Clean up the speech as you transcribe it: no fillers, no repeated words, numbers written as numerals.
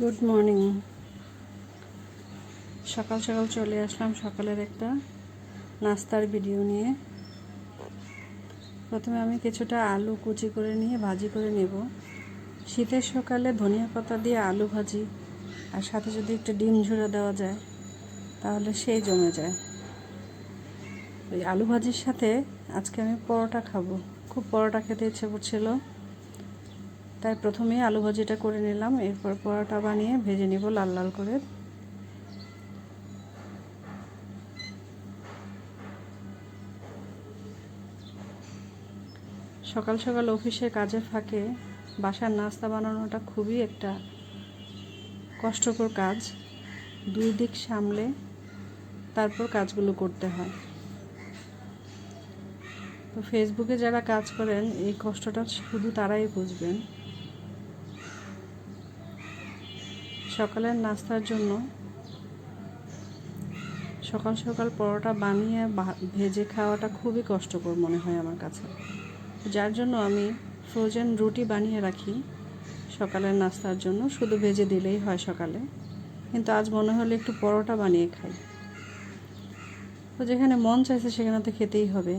Good morning. সকাল সকাল চলে আসলাম সকালের একটা নাস্তার ভিডিও নিয়ে। প্রথমে আমি কিছুটা আলু কুচি করে নিয়ে ভাজি করে নেব। শীতের সকালে ধনিয়া পাতা দিয়ে আলু ভাজি আর সাথে যদি একটু ডিম ঝুড়ে দেওয়া যায় তাহলে সেই জমে যায়। ওই আলু ভাজির সাথে আজকে আমি পরোটা খাবো, খুব পরোটা খেতে ইচ্ছে করছিল, তাই প্রথমেই আলু ভাজিটা করে নিলাম। এরপর পরোটা বানিয়ে ভেজে নেব লাল লাল করে। সকাল সকাল অফিসের কাজের ফাঁকে বাসার নাস্তা বানানোটা খুবই একটা কষ্টকর কাজ। দুই দিক সামলে তারপর কাজগুলো করতে হয়। তো ফেসবুকে যারা কাজ করেন এই কষ্টটা শুধু তারাই বুঝবেন। সকালের নাস্তার জন্য সকাল সকাল পরোটা বানিয়ে ভেজে খাওয়াটা খুবই কষ্টকর মনে হয় আমার কাছে, যার জন্য আমি ফ্রোজেন রুটি বানিয়ে রাখি সকালের নাস্তার জন্য, শুধু ভেজে দিলেই হয় সকালে। কিন্তু আজ মনে হলো একটু পরোটা বানিয়ে খাই, তো যেখানে মন চাইছে সেখানে তো খেতেই হবে।